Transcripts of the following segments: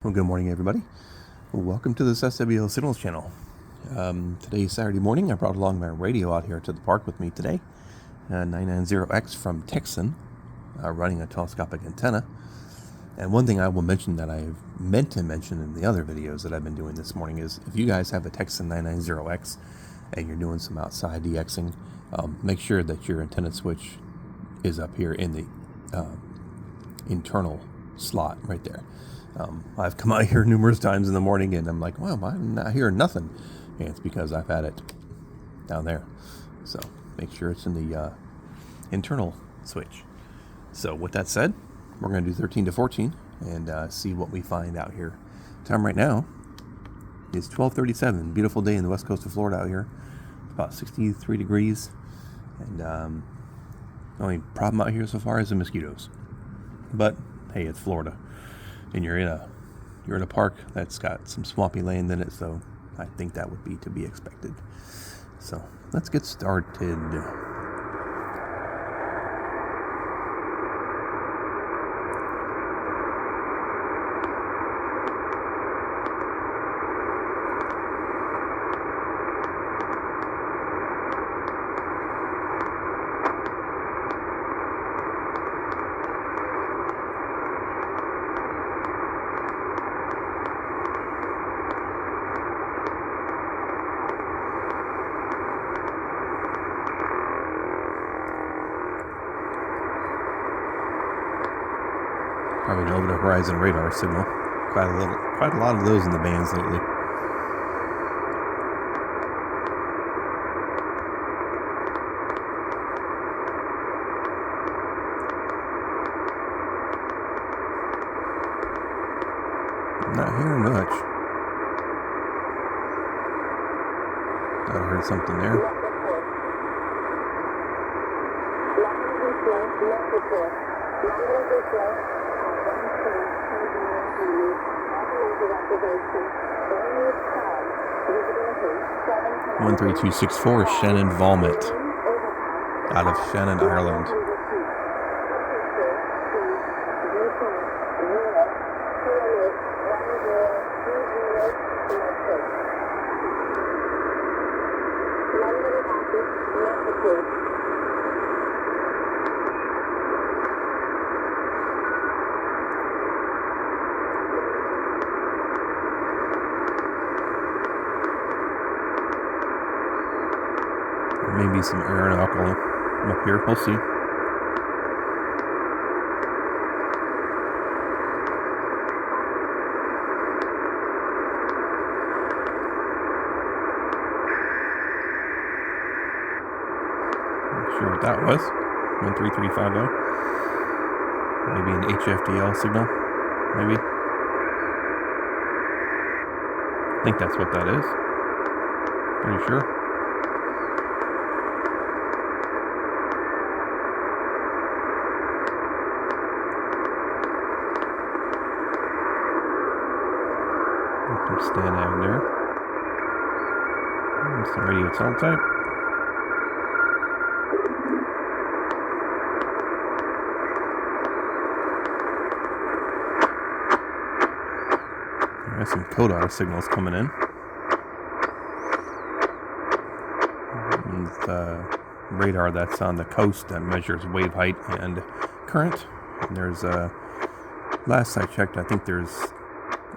Well, good morning, everybody. Welcome to this SWL Signals channel. Today is Saturday morning. I brought along my radio out here to the park with me today. 990X from Texan, running a telescopic antenna. And one thing I will mention that I've meant to mention in the other videos that I've been doing this morning is if you guys have a Texan 990X and you're doing some outside DXing, make sure that your antenna switch is up here in the internal slot right there. I've come out here numerous times in the morning and I'm like, wow, I'm not hearing nothing. And it's because I've had it down there. So make sure it's in the internal switch. So with that said, we're going to do 13 to 14 and see what we find out here. Time right now is 12:37. Beautiful day in the west coast of Florida out here. About 63 degrees. And the only problem out here so far is the mosquitoes. But hey, it's Florida. And you're in a park that's got some swampy land in it, so I think that would be to be expected. So let's get started. Probably an over-the-horizon radar signal. Quite a lot of those in the bands lately. I'm not hearing much. Thought I heard something there. One 13264 Shannon Valmet out of Shannon, Ireland. Maybe some air and alcohol up here. We'll see. Not sure what that was. 13350. Maybe an HFDL signal. Maybe. I think that's what that is. Pretty sure. STANAG there. That's the radio teletype. There's some CODAR signals coming in. And the radar that's on the coast that measures wave height and current. And there's last I checked, I think there's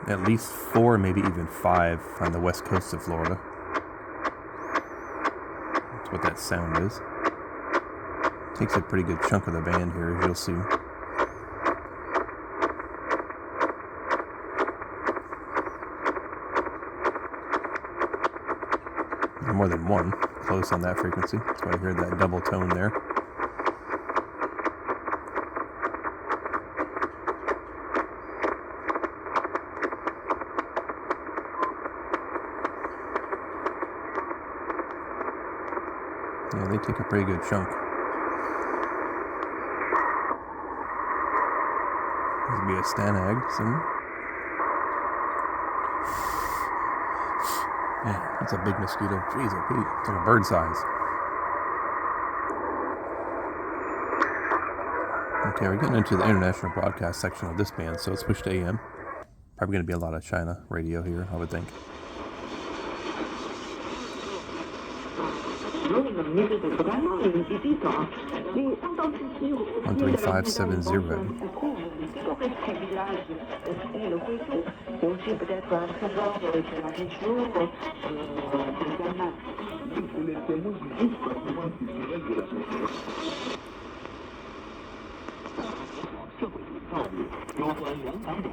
at least 4, maybe even 5 on the west coast of Florida. That's what that sound is. Takes a pretty good chunk of the band here, as you'll see. More than one close on that frequency. That's why I heard that double tone there. Yeah, they take a pretty good chunk. This would be a STANAG signal. Man, that's a big mosquito. Jeez, it's like a bird size. Okay, we're getting into the international broadcast section of this band, so let's switch to AM. Probably going to be a lot of China radio here, I would think. 13610.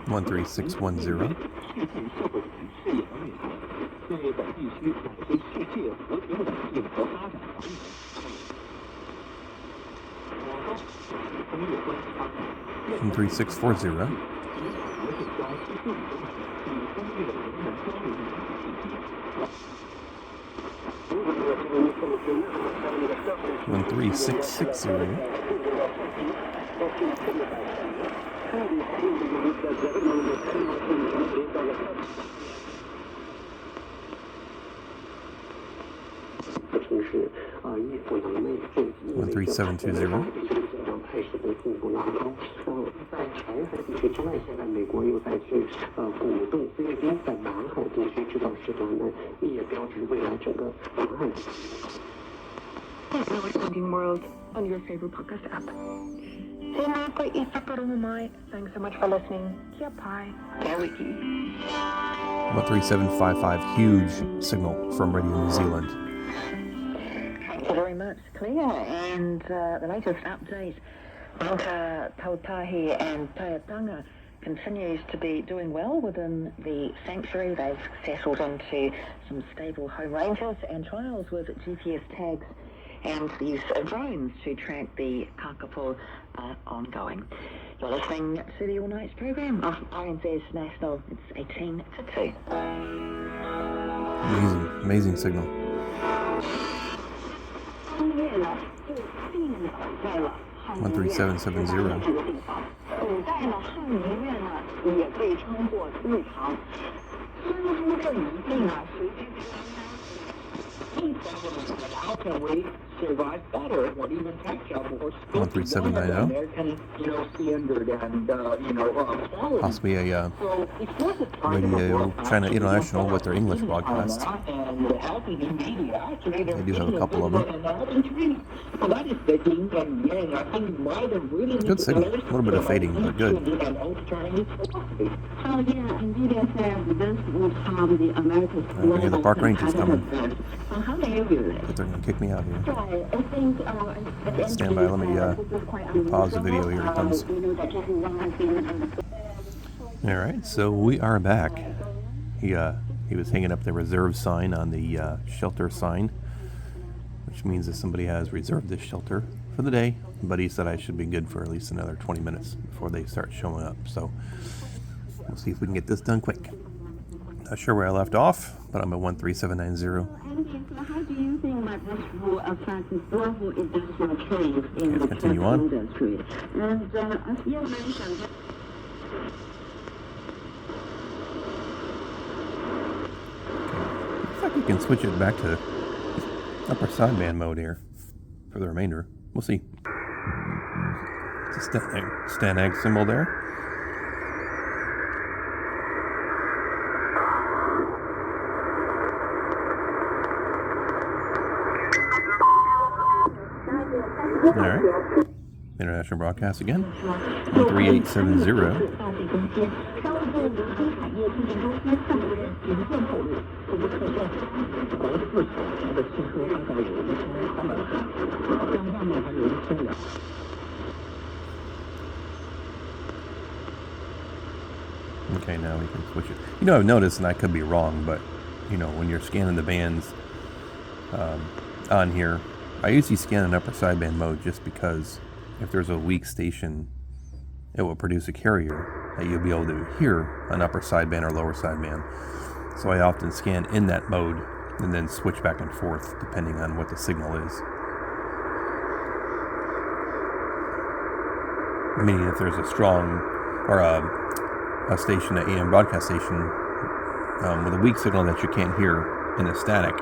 13640. 13660. 13720. 态势被进一步拉高。在台海地区之外，现在美国又再去鼓动菲律宾在南海地区制造事端呢，也标志未来整个南海。Thinking World on your favorite podcast app. Thanks so much for listening. Kia pai. 13755, huge signal from Radio New Zealand. Thank you very much, Clea. And the latest update, Mount Tautahi and Taiatanga continues to be doing well within the sanctuary. They've settled into some stable home ranges, and trials with GPS tags and the use of drones to track the kakapo are ongoing. You're listening to the All Nights program of RNZ's National. It's 18 to 2. Amazing signal. 13770. 古代呢，汉民乐呢也被称作日常。似乎这一定啊，随之how can we survive better or even catch up or 13790. American, standard and quality. Possibly a So it's not the time Radio China International with their English broadcast. And helping in media, actually, They do have a couple of them. So that is the thing, and I think why the really Good signal. A little bit of fading, but good. So yeah, NVIDIA said this would harm the America's I hear the park rangers coming. How do you view it? But they're going to kick me out here. I think Stand by, let me pause the video. Here it comes. Alright, so we are back. He was hanging up the reserve sign on the shelter sign, which means that somebody has reserved this shelter for the day, but he said I should be good for at least another 20 minutes before they start showing up. So we'll see if we can get this done quick. Not sure where I left off, but I'm at 13790. How do you think that this will affect the global industrial trade in the tech continue on. industry? And as you mentioned, Looks like we can switch it back to upper sideband mode here for the remainder. We'll see. It's a STANAG symbol there. Alright. International broadcast again. 13870. Okay, now we can switch it. I've noticed, and I could be wrong, but, when you're scanning the bands on here, I usually scan in upper sideband mode just because if there's a weak station, it will produce a carrier that you'll be able to hear an upper sideband or lower sideband. So I often scan in that mode and then switch back and forth depending on what the signal is. Meaning if there's a strong or a station, an AM broadcast station with a weak signal that you can't hear in a static,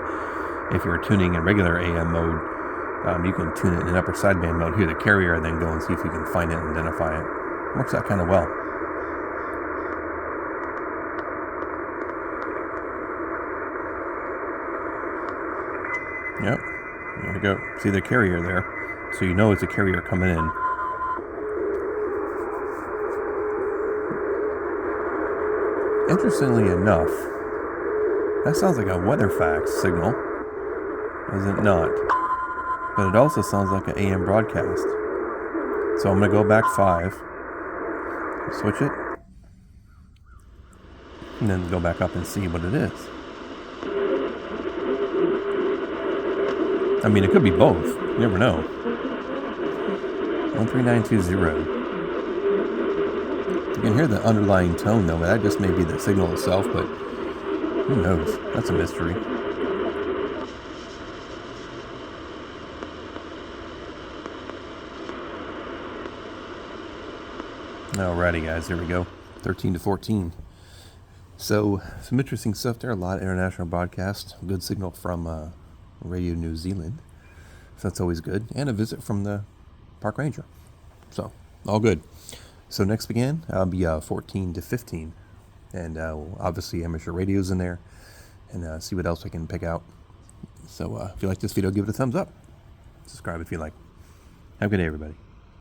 if you're tuning in regular AM mode, you can tune it in upper sideband mode, hear the carrier, and then go and see if you can find it and identify it. Works out kind of well. Yep. There we go. See the carrier there. So you know it's a carrier coming in. Interestingly enough, that sounds like a WeatherFax signal, is it not? But it also sounds like an AM broadcast. So I'm going to go back 5, switch it, and then go back up and see what it is. I mean, it could be both. You never know. 13920. You can hear the underlying tone, though. That just may be the signal itself, but who knows? That's a mystery. Alrighty, guys. Here we go. 13 to 14. So, some interesting stuff there. A lot of international broadcasts. Good signal from Radio New Zealand. So that's always good. And a visit from the park ranger. So, all good. So next again, I'll be 14 to 15. And obviously amateur radio's in there. And see what else I can pick out. So if you like this video, give it a thumbs up. Subscribe if you like. Have a good day, everybody.